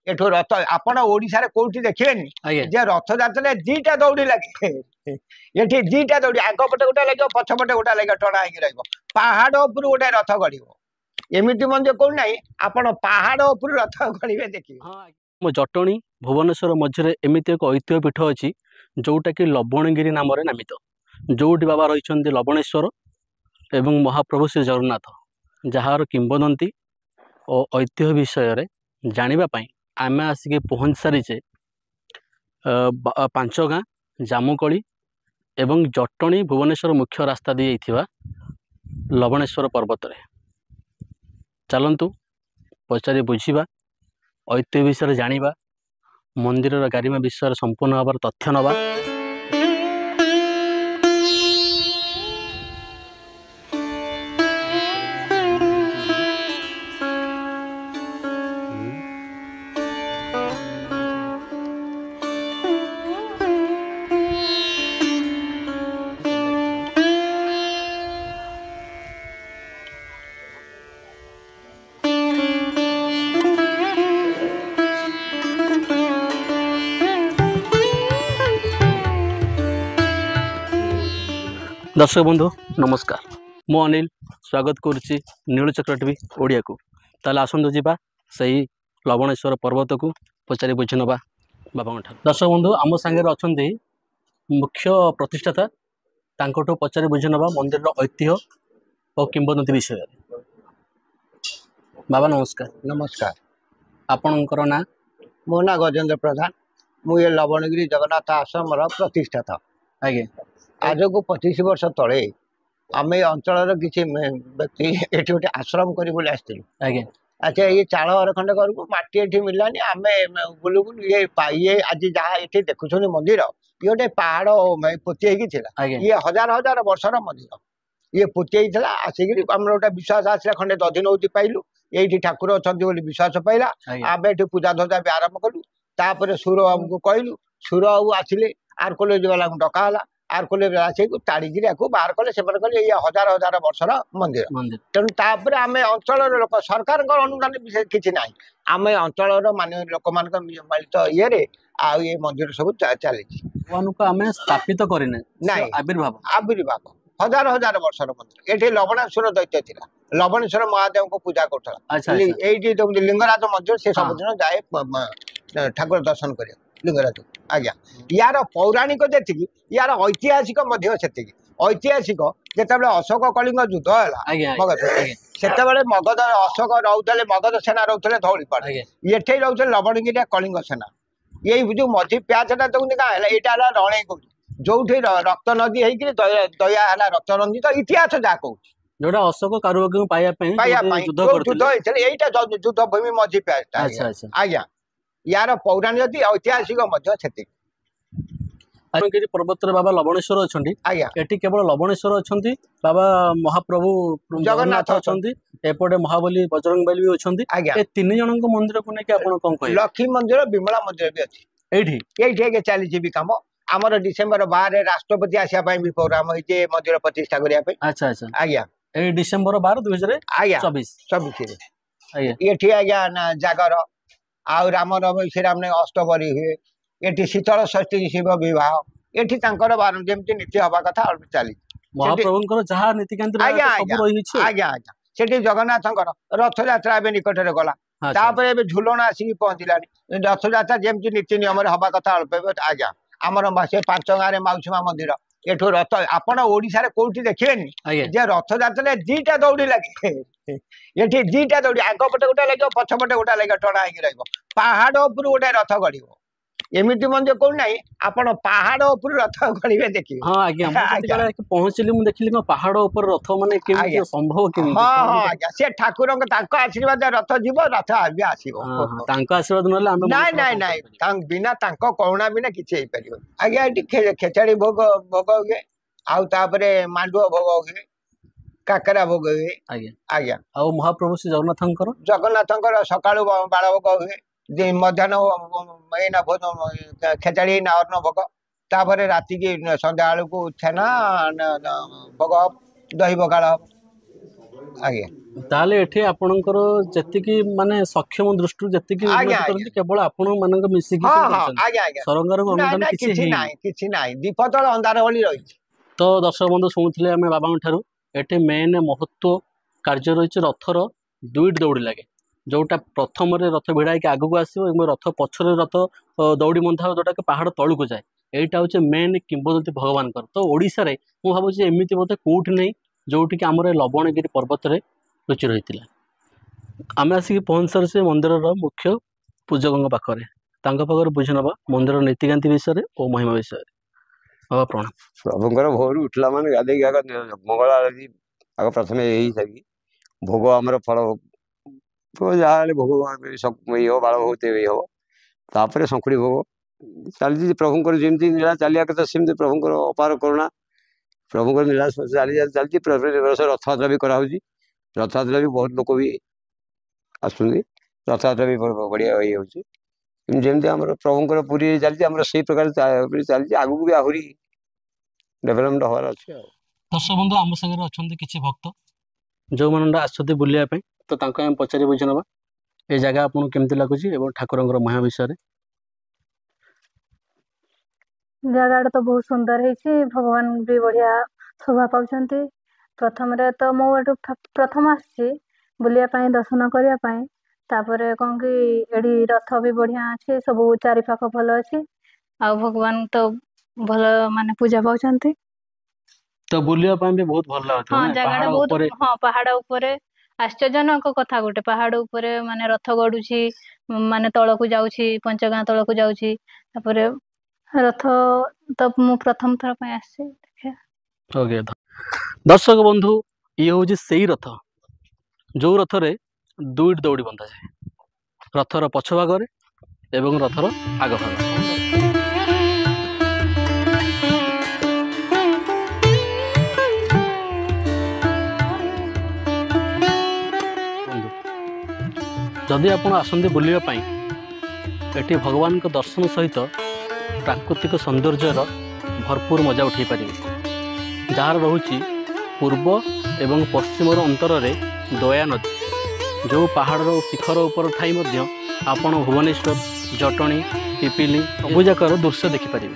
एठो रथ आपण ओडिसा कोठी देखिए जे रथ जात्रा दीटा दौड़ी लगे ये दीटा दौड़ी आग पटे गोटे लगे पछपटे गोटे लगे टणा हो पहाड़ उपर गोटे रथ गड़ एमती मंदिर कौन ना आपण पहाड़ उपर रथ गड़े देखिए। मो जटणी भुवनेश्वर मझे एमती एक ऐतिह्य पीठ अच्छी जोटा कि लवणगिरी नाम नामित जोटी बाबा रही लवणेश्वर एवं महाप्रभु श्री जगन्नाथ जार किंवदंती और ऐतिह्य विषय जानापी आम आसिक पहुँच सारीचे पांच गाँ जामुकली एवं जटणी भुवनेश्वर मुख्य रास्ता दी लवणेश्वर पर्वत रे चलतु पचारि बुझा ऐतिह्य विषय जाना मंदिर गारिमा विषय संपूर्ण भाव तथ्य नवा। दर्शक बंधु नमस्कार मु अनिल स्वागत करुच्ची नीलचक्र टीवी ओडिया को ताले आसंतु जीवा सही लवणेश्वर पर्वत को पचारि बुझी नवा बाबा। दर्शक बंधु आम सांगे अच्छा मुख्य प्रतिष्ठाता तांकोटो पचारि बुझी नवा मंदिर ऐतिह्य और किंवदंती विषय। बाबा नमस्कार। नमस्कार। आपणकर ना? मो ना गजेंद्र प्रधान मुझे लवणगिरी जगन्नाथ आश्रम प्रतिष्ठाता। आगे आज को 25 वर्ष तले आम अंचल किसी व्यक्ति ये गोटे आश्रम कर अच्छा ये चाल खंड घर को मटी ये मिलानी आम बुलू बुलू ये आज जहाँ ये देखुं मंदिर ये गोटे पहाड़ पोती ये हजार हजार वर्षर मंदिर ये पोती आसिक आम गोटे विश्वास आसला खंडे दधि नौती पाइलु ये ठाकुर अच्छा विश्वास पाइला आम ये पूजा धजा भी आरंभ कलु तापर सुर आमको कहलु सुर आसिले आर कॉलेज वाला डकाला आर कॉलेज आसे ताड़िकी बाहर कले से कले ये हजार हजार वर्षर मंदिर तेणु आम अंचल लोक सरकार अनुदान विशेष किसी ना आम अंचल मान्य लोक मिलित ये ये मंदिर सब चली स्थापित आविर्भाव हजार हजार वर्षर मंदिर ये लवणेश्वर दैत्य थी लवणेश्वर महादेव को पूजा कर लिंगराज मंदिर से सब दिन जाए ठाकुर दर्शन कर लिंगराज आज्ञा यार पौराणिक जी यार ऐतिहासिक ऐतिहासिक जिते अशोक कलिंग युद्ध है मगध से मगध अशोक रोते मगध सेना रोते धौलीपाड़ ये रोते लवणगिरी कलिंग सेना ये जो मझी प्याचटा देखते क्या है यहाँ रणई कौन जो रक्त नदी होकर दया है रक्त नदी तो इतिहास जहाँ कौन जोड़ा अशोक कारुबाग्य युद्ध भूमि मझी प्याचटा आज्ञा यार पौराणिक ऐतिहासिक लवणगिरी पर्वत बाबा लवणेश्वर अच्छा केवल लवणेश्वर अच्छा बाबा महाप्रभु जगन्नाथ अच्छा एपटे महाबली बजरंग बली भी अच्छा तीन जन मंदिर को लेकिन कौन कह लक्ष्मी मंदिर विमला मंदिर भी अच्छी ये चली कम आमर डिसेम्बर 12 राष्ट्रपति आसापी भी प्रोग्राम होती मंदिर प्रतिष्ठा करने। अच्छा अच्छा आज्ञा डिसेम्बर 12 2024 ये आज्ञा जागर आउ राम नवमी श्रीराम ने अष्टबरी हुए ये शीतल षष्ठी शिव विवाह ये जमी नीति हवा कथा चली महाप्रभु जहाँ नीतिकांति आज्ञा से जगन्नाथ रथ यात्रा निकट में गला तापर झुलन आसिक पहुँचला रथ यात्रा जमी नीति नियम हवा कथा आज्ञा आमर से 5 गाँव मौसुमा मंदिर एठो रथ आपण ओडिसा कोठी देखिए जे रथ यात्रा दीटा दौड़ी लगे ये दीटा दौड़ी आग पटे गोटे लगे पछपटे गोटे लगे टणा हो पहाड़ उपर गोटे रथ गड़ एमती मंदिर कौन ना आपण पहाड़ उपर रथ गड़े देखिए। हाँ आज्ञा पहुँचली देखिली पहाड़ उपर रथ माने संभव हाँ हाँ आज्ञा से ठाकुर आशीर्वाद रथ जीव रथ भी आसो आशीर्वाद ना बिना करुणा बिना किसी आज्ञा ये खेचाड़ी भोग भोग हुए आउे मांडुआ भोग हुए काकरा भोग हुए आज्ञा आ महाप्रभु श्री जगन्नाथ सका बाल भोग हुए मध्याह्न एना भोजन खेचाड़ी ना अन्न भोग तापर राति की संध्या बेलू छेना भोग दही बगाड़ आज्ञा ताले एठी आपणकर जतिकी माने सक्षम दृष्टि जतिकी आज्ञा, उन्नति करନ୍ତି केवल आपण मानक मिसिकी हाँ सब हाँ करछन आज्ञा आज्ञा सरकार को ना अनुदान ना किछि किछि हेई नाही किछि नाही दीप तळ अंधार भଳି रहिଛି। तो दर्शक बंधु शुणुଥିଲେ आम बाबा ठारू एठी मेन महत्व कार्य रही रथर दुईट दौड़ी लगे जोटा प्रथम रथ भिड़ा कि आगू आसो रथ पछरे रथ दौड़ी बंधा जोटा कि पहाड़ तलू जाए यहाँ हूँ मेन किंवदंती भगवान तो ओडिशा रे मु भावुँ एमती बोधे कौटी नहीं जोटि कि आमर लवणगिरी पर्वत रे लुचि रही आम आसिक पहुँच सारी मंदिर मुख्य पूजकों पाखे पाखे बुझ नवा मंदिर नीतिकांति विषय और महिमा विषय बाबा प्रणाम। प्रभुଙ୍କର ଭୋରୁ ଉଠିଲା ମାନେ ଗାଧେଇକି ଆଗ ମଙ୍ଗଳ ଆଳତି ଆଗ ପ୍ରଥମେ ହେଇସାରି ଭୋଗ ଆମର ଫଳ ଯାହା ହେଲେ ଭୋଗ ଇଏ ହବ ବାଳ ଭୋଗ ତେବେ ହବ ତାପରେ ଶଙ୍କୁଡ଼ି ଭୋଗ ଚାଲିଛି ପ୍ରଭୁଙ୍କର ଯେମିତି ନୀଳା ଚାଲିବା କଥା ସେମିତି ପ୍ରଭୁଙ୍କର ଅପାର କରୁଣା ପ୍ରଭୁଙ୍କର ନୀଳା ଚାଲିଛି ରଥଯାତ୍ରା ବି କରାହେଉଛି ରଥଯାତ୍ରା ବି ବହୁତ ଲୋକ ବି ଆସୁଛନ୍ତି ରଥଯାତ୍ରା ବି ବଢ଼ିଆ ଇଏ ହେଉଛି ଯେମିତି ଆମର ପ୍ରଭୁଙ୍କର ପୁରୀ ଚାଲିଛି ଆମର ସେଇ ପ୍ରକାର ଚାଲିଛି ଆଗକୁ ବି ଆହୁରି डेभलपमेंट हवार अच्छे। दर्शक बंधु आम सागर अच्छा किसी भक्त जो मैंने आसती बुलायापी तो आम पचारि बुझी नवा ये जगह आपको केमती लगुच ठाकुर महा विषय जगह तो बहुत सुंदर है भगवान भी बढ़िया शोभा पाँच प्रथम तो मो प्रथम आसी बुलायापी दर्शन करने तापर कौन कि एडी रथ भी बढ़िया अच्छे सब चारिपाख भल अच्छे आ भगवान तो भल माने पूजा पाउछंती तो बुलिया भी बहुत भल लगता हाँ जगह बहुत हाँ पहाड़ ऊपर आश्चर्यजनक कथा गोटे पहाड़ ऊपर माने रथ गड़ुची माने तल को जाउची पंचगां तल को जाउची तापरे रथ तो मु प्रथम थर पे आसी देखिया। ओके दर्शक बंधु ये हूँ से रथ जो रथ रे दुईट दौड़ी बंधा जाए रथर पछ भाग एवं रथर आग भाग जदि आप आसते बुलापी एटी भगवान के दर्शन सहित प्राकृतिक सौंदर्यर भरपूर मजा उठे पारे जार रोची पूर्व एवं पश्चिम अंतर रे दया नदी जो पहाड़ शिखर उपर ठाई आपण भुवनेश्वर जटणी पिपिली सबुजाकर दृश्य देखिपारे।